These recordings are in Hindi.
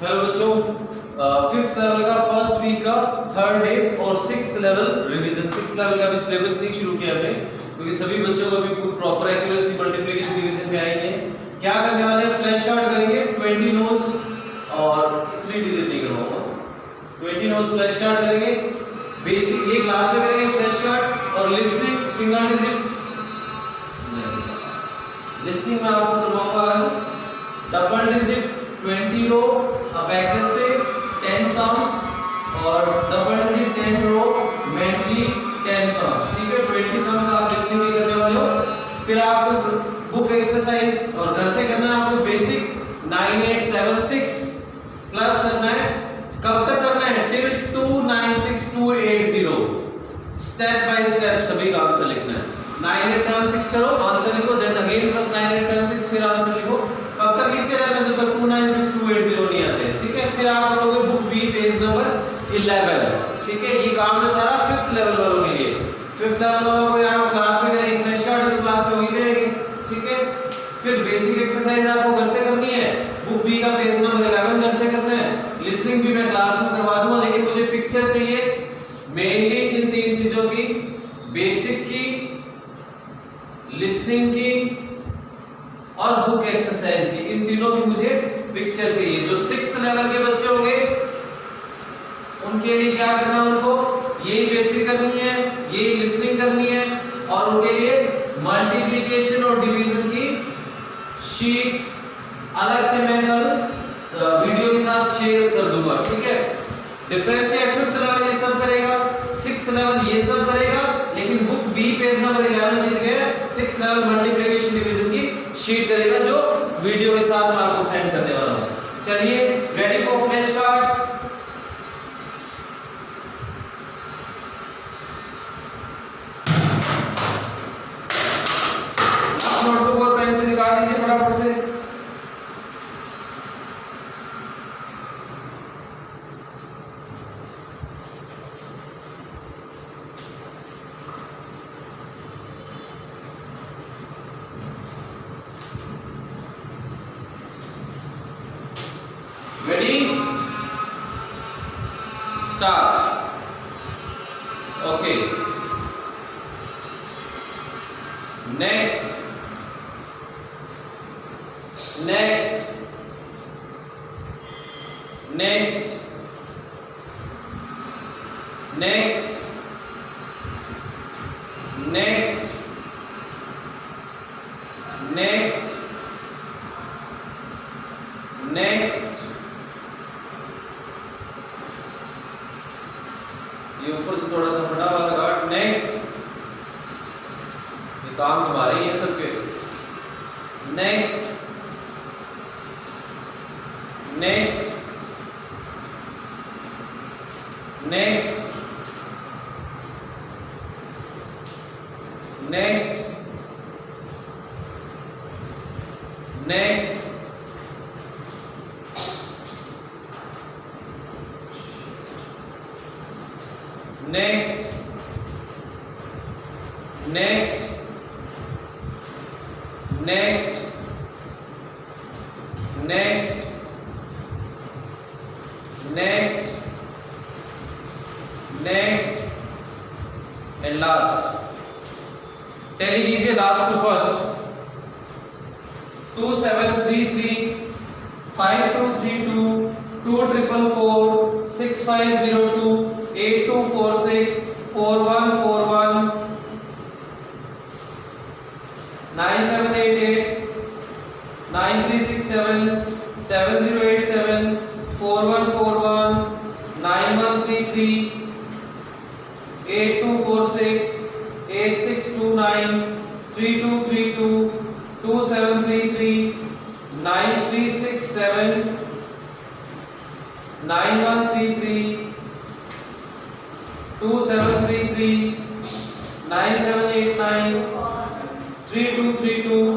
हेलो बच्चों, फिफ्थ लेवल का फर्स्ट वीक का थर्ड डे और sixth level revision. Sixth level का भी सिलेबस नहीं शुरू किया हमने क्योंकि सभी बच्चों को अभी प्रॉपर एक्यूरेसी मल्टीप्लिकेशन डिवीजन में आएंगे। क्या करने वाले हैं, फ्लैश कार्ड करेंगे 20 नोट्स और 3 डिजिट नहीं करवाऊंगा, 20 नोट्स फ्लैश कार्ड करेंगे। बेसिक ये क्लास में करेंगे फ्लैश कार्ड और लिसनिंग सिंगल डिजिट। लिसनिंग में आपको करवाऊंगा डबल डिजिट 20 रो अबैकस से 10 साउंड्स और डबल डिजिट 10 रो मेंटली 10 साउंड्स। ठीक है, 20 साउंड्स आप लिसनिंग में करने वाले हो। फिर आपको बुक एक्सरसाइज और घर से करना है आपको बेसिक 9876 प्लस करना है। कब तक करना है, टिल 296280। स्टेप बाय स्टेप सभी का आंसर लिखना है। 9876 करो, आंसर लिखो, देन अगेन प्लस 9876 फिर आंसर लिखो। कब तक लिखते रहना जब तक 296280 नहीं आते। ठीक है, फिर आप करोगे बुक बी पेज नंबर 11। ठीक है, ये काम है सारा फिफ्थ लेवल वालों के लिए। फिफ्थ लेवल वालों को यहाँ क्लास में करेंगे, फ्रेश कार्ड की क्लास में हो ही जाएगी। ठीक है, फिर बेसिक एक्सरसाइज आपको घर से करनी है, बुक बी का पेज नंबर 11 घर से करना है। लिसनिंग भी मैं क्लास में करवा दूंगा, लेकिन मुझे पिक्चर चाहिए मेनली इन 3 चीजों की, बेसिक की, लिसनिंग की और बुक एक्सरसाइज की। इन तीनों की मुझे पिक्चर चाहिए। जो 6th लेवल के बच्चे होंगे उनके लिए क्या करना है, उनको यही बेसिक करनी है, यही लिसनिंग करनी है और उनके लिए मल्टीप्लिकेशन और डिवीजन की शीट अलग से मैं कल वीडियो के साथ शेयर कर दूंगा। ठीक है, डिफरेंस है 5th लेवल ये सब करेगा, 6th लेवल ये सब करेगा, लेकिन बुक बी पेज नंबर 11 की जगह 6th लेवल मल्टीप्लिकेशन डिवीजन की शीट करेगा, जो वीडियो के साथ मैं आपको सेंड करने वाला हूं। चलिए, ready for flash cards. Notebook और पेन से निकाल लीजिए फटाफट से। Ready? Start. Okay. Next. Next. Next. Next. Next. Next. Next. ये ऊपर से थोड़ा सा फटा वाला कार्ड। नेक्स्ट, ये काम तुम्हारे ही है सबके। Next, next, next, next, next, next, next, next, next, next, next and last. Tally कीजिए लास्ट टू फर्स्ट। 2733 5232 2444 6502 8246 4141 9788 9367 7087 4141 9133 8246 8629 3232 2733 9367 9133 2733 9789 3232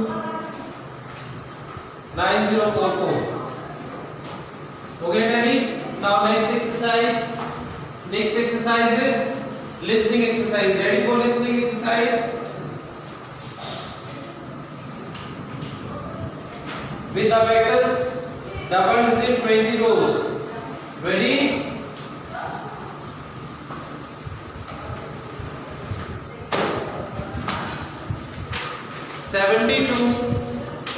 9044। हो गया tally? Now next exercise. Next exercise is listening exercise. Ready for listening exercise? With abacus double digit 20 rows. Ready? (72),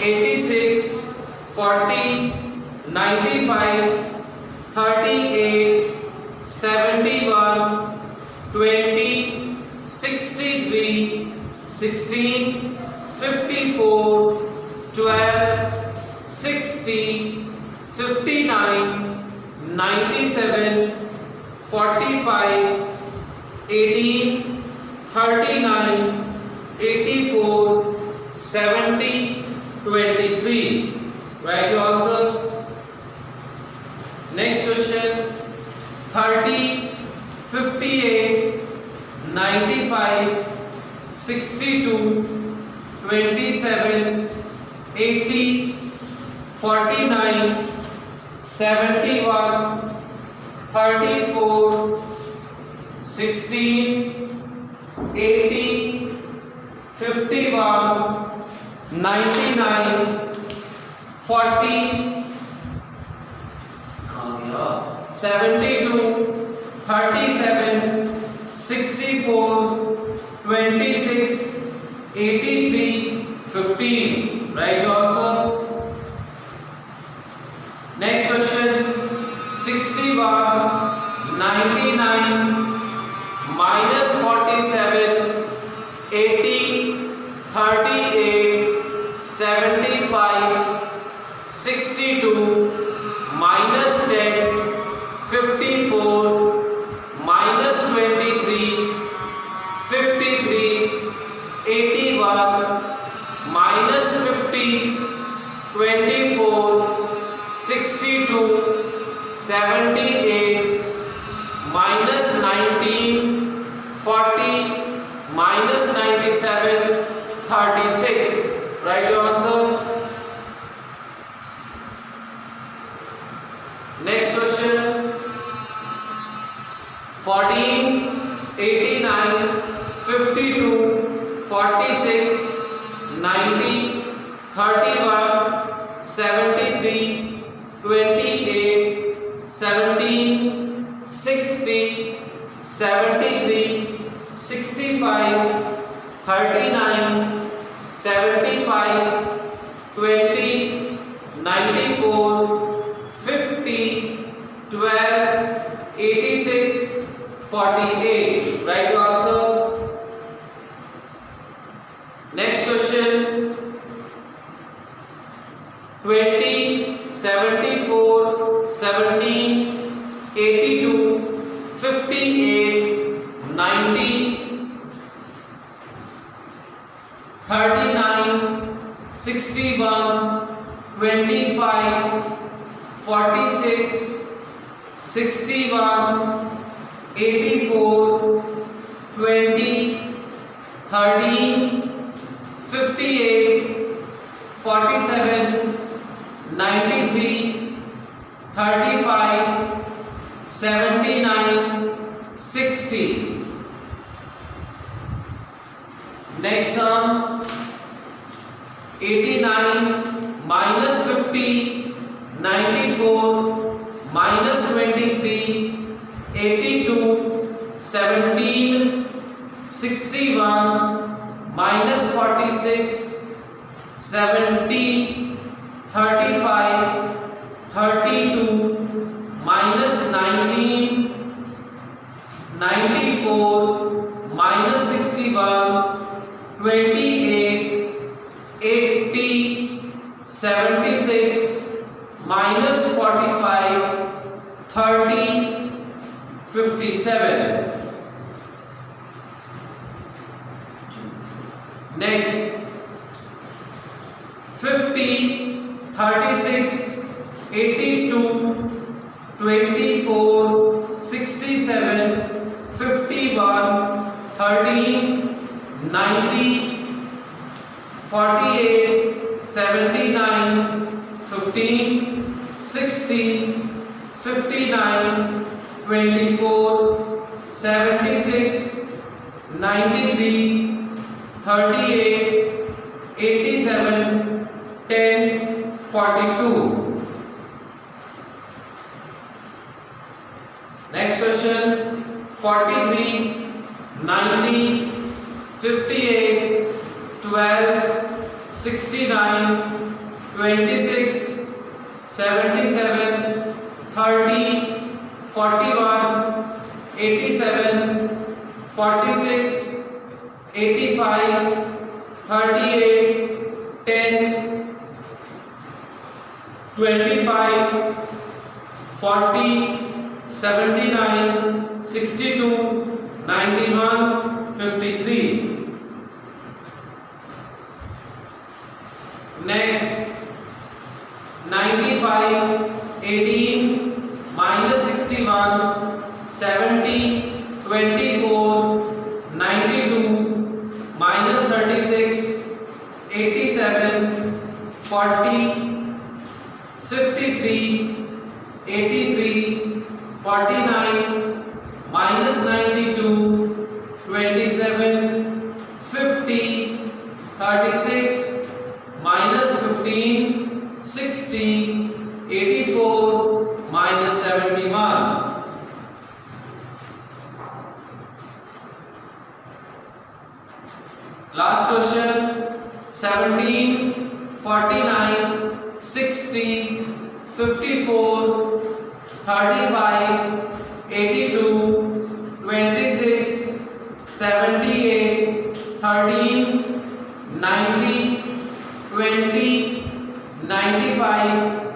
(86), (40), (95), (38), (71), (20), (63), (16), (54), (12), (60), (59), (97), (45), (18), (39), (84), 70, 23. Write your answer. Next question. 30, 58, 95, 62, 27, 80, 49, 71, 34, 16, 80, 51, 99, 40, 72, 37, 64, 26, 83, 15. Right answer. Next question. 61, 99, minus 47, 80, 38, 75, 62, minus 10, 54, minus 23, 53, 81, minus 50, 24, 62, 78, minus 19, 40, minus 97, 36. Write your answer. Next question. 14, 89, 52, 46, 90, 31, 73, 28, 17, 60, 73, 65, 39, 75, 20, 94, 50, 12, 86, 48. Right answer. Next question. 20, 74, 17, 82, 58, 90, 39, 61, 25, 46, 61, 84, 20, 13, 58, 47, 93, 35, 79, 60. Next sum. 89, minus 50, 94, minus 23, 82, 17, 61, minus 46, 70, 35, 32, minus 19, 94, minus 61, 28, 80, 76, minus 45, 30, 57. Next. 50, 36, 82, 24, 67, 51, 13, 90, 48, 79, 15, 16, 59, 24, 76, 93, 38, 87, 10, 42. Next question 43, 90, 58, 12, 69, 26, 77, 30, 41, 87, 46, 85, 38, 10, 25, 40, 79, 62, 91, 53. Next 95, 18, minus 61, 70, 24, 92, minus 36, 87, 40, 53, 83, 49, minus 92, 27, 50, 36, minus 15, 60, 84, minus 71. Last question 17, 49, 60, 54, 35, 82, 26, 78, 13, 90, 20, 95,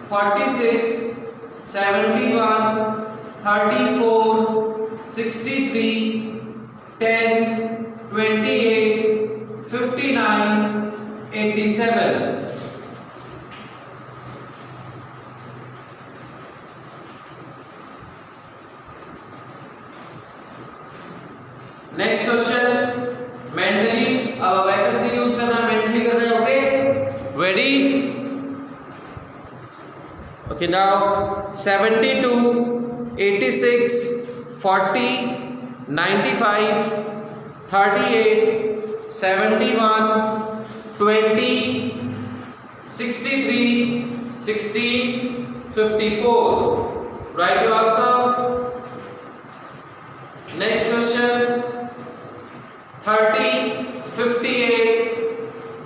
46, 71, 34, 63, 10, 28, 59, 87. Next question mentally, अब अबैकस नहीं यूज करना, मेंटली करना है. Okay, ready? Okay, now 72, 86, 40, 95, 38, 71, 20, 63, 16, 54. Write your answer. Next question 30, 58,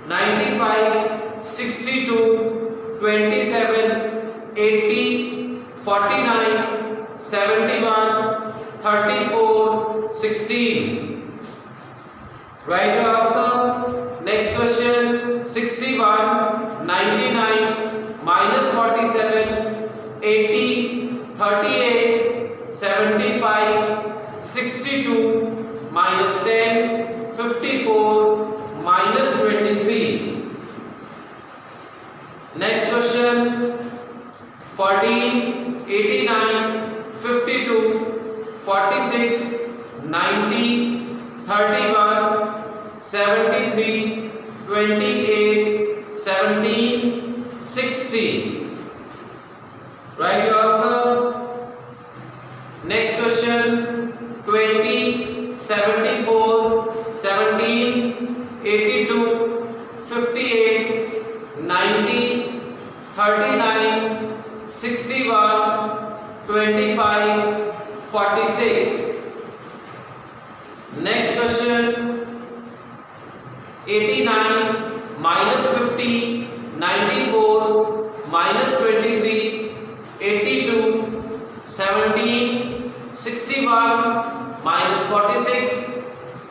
95, 62, 27, 80, 49, 71, 34, 16. Write your answer. Next question 61, 99, minus 47, 80, 38, 75, 62, minus 10, 54, minus 23. Next question 14, 89, 52, 46, 90, 31, 73, 28, 17, 60. Write your answer. Next question 20, 74, 17, 82, 58, 90, 39, 61, 25, 46. Next question 89, minus 50, 94, minus 23, 82, 17, 61, minus 46,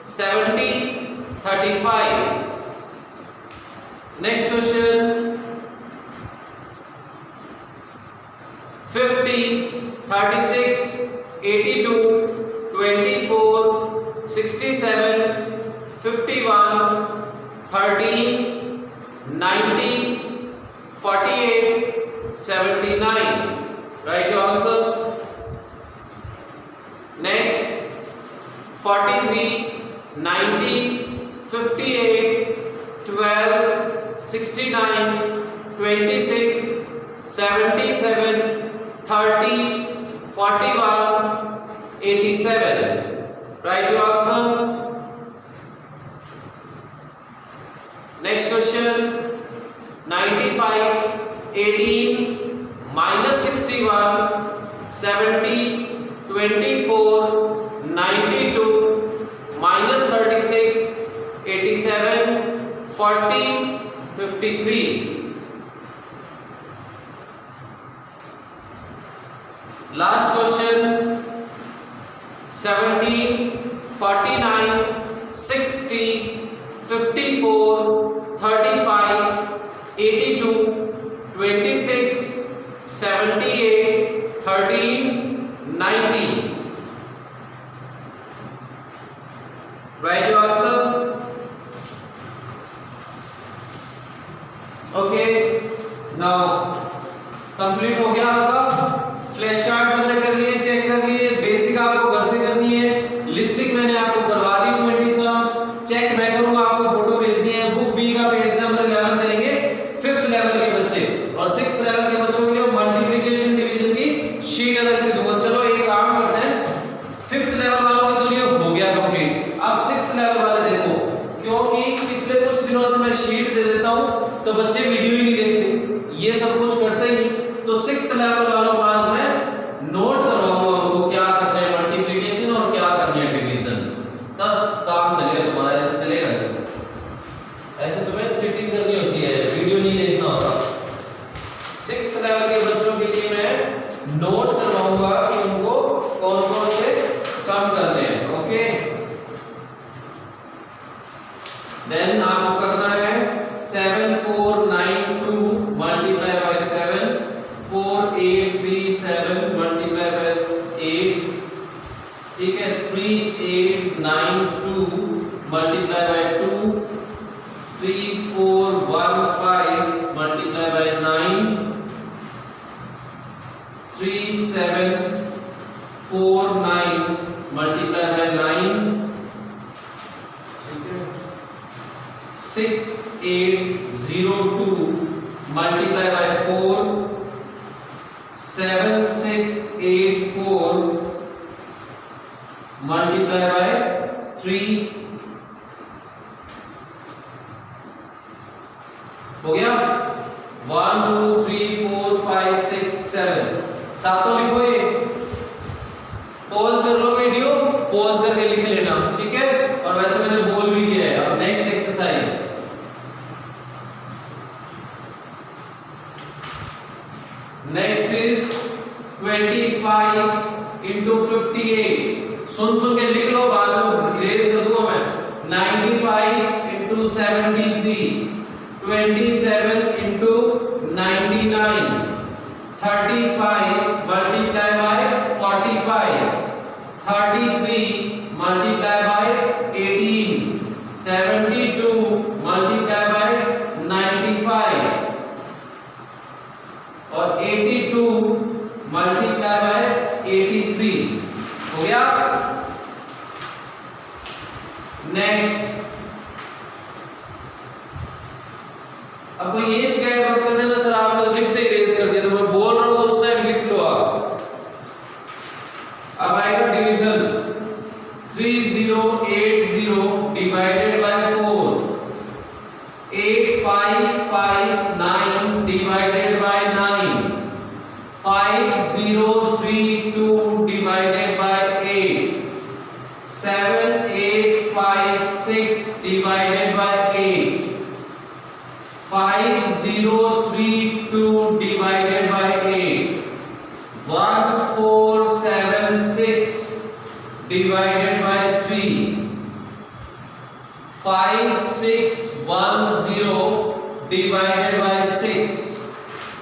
70, 35. Next question 50, 36, 82, 24, 67, 51, 13, 90, 48, 79. Write your answer. Next 43, 90, 58, 12, 69, 26, 77, 30, 41, 87. Write your answer. Next question 95, 18, minus 61, 70, 24, 92, -36, 87, 40, 53. Last question, 17, 49, 60, 54, 35, 82, 26, 78, 13, 90. Write your answer. Okay, now complete हो गया आपका। फ्लैश कार्ड हमने कर लिए, चेक कर लिए, बेसिक आपको घर से करनी है, लिस्टिंग मैंने आपको करवा दी 20 सम्स, चेक मैं करूंगा, आपको फोटो भेजनी है। बुक बी का पेज नंबर 11 करेंगे 5th लेवल के बच्चे, और 6th लेवल के बच्चों के लिए मल्टीप्लिकेशन डिवीजन की शीट अलग से दूंगा। चलो एक काम करते हैं, 5th लेवल वालों के लिए हो गया कंप्लीट। अब 6th लेवल वाले देखो, क्योंकि पिछले कुछ दिनों से मैं शीट दे देता हूं तो बच्चे वीडियो ही नहीं देखते, ये सब कुछ करते ही नहीं। तो 6th लेवल वालों को आज मैं नोट करवाऊंगा उनको क्या करना है मल्टीप्लिकेशन और क्या करना है डिवीजन, तब काम चलेगा तुम्हारा। ऐसे चलेगा नहीं, ऐसे तुम्हें चीटिंग करनी होती है, वीडियो नहीं देखना होता। 6th लेवल के बच्चों के लिए मैं नोट करवाऊंगा कि उनको कौन कौन से सम करने हैं। ओके, देन आपको करना है 7492 मल्टीप्लाई बाय 7, 4837 मल्टीप्लाई बाय 8, ठीक है, 3892 multiply by 2, 3415 multiply by 9, 3749 multiply by 9, 6802 multiply by 4, 7684 multiply by 3। हो गया 1 2 3 4 5 6 7, सातों लिखो। ये पॉज कर लो वीडियो, पॉज करके लिख लेना, ठीक है। और वैसे मैंने बोल भी किया है। अब next exercise, next is 25 into 58। सुन के लिख लो, बाद में इरेज कर दूंगा मैं। 95 into 73, 27 into 99, 35 multiply by 45, 33 multiply by 18, 72 multiply by 95 और 82 multiply by 83। हो गया। नेक्स्ट, अब कोई ये शिकायत मत कर देना सर आपने लिखते ही रेज कर दिया, तो मैं बोल रहा हूं तो उस टाइम लिख लो आप। अब आएगा division, 3080 divided by 4, 8559 divided by 9, 5032 divided by 8, 7856 divided by 8, 5032 divided by 8, 1476 divided by 3, 5610 divided by 6।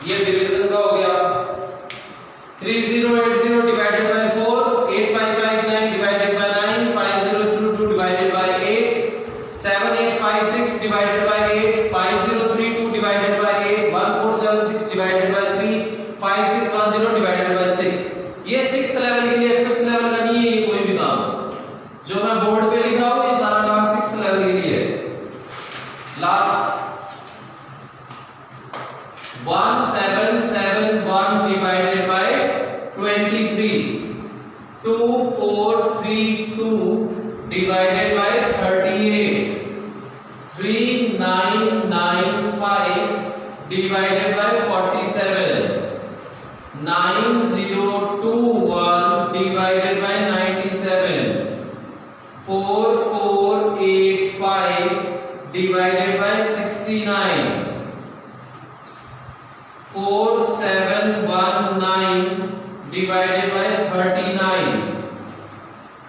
ये डिवीजन का हो गया। 3080 divided by 4, 8559 divided by 9, 5032 divided by 8, 7856 divided by 8, 5032 divided by 8, 1476 divided by 3, 5610 divided by 6। ये 6th लेवल के लिए, 5th लेवल का नहीं है ये कोई भी काम। जो मैं बोर्ड पे लिख रहा हूं ये सारा काम 6th लेवल के लिए है। Last 1771 divided by 23, 2432 divided by 38, 3995 divided by 47, 9021 divided 69, 4719 divided by 39,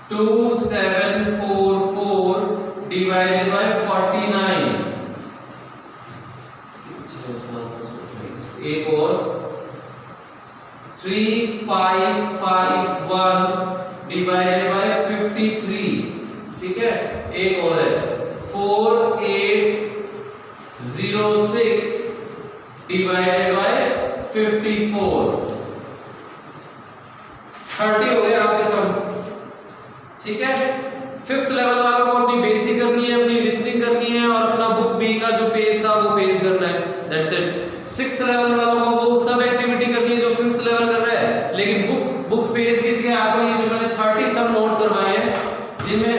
2744 divided by 49, एक और 3551 divided by 53, ठीक है, एक और है 4806 divided by 54, 30 हो गए आपके सब, ठीक है। फिफ्थ लेवल वालों को अपनी बेसिक करनी है, अपनी लिस्टिंग करनी है और अपना बुक बी का जो पेज था वो पेज करना है, दैट्स इट। सिक्स्थ लेवल वालों को वो सब एक्टिविटी करनी है जो फिफ्थ लेवल कर रहा है, लेकिन बुक पेज कीजिए। आपको ये जो मैंने 30 सब नोट करवाए हैं जिनमें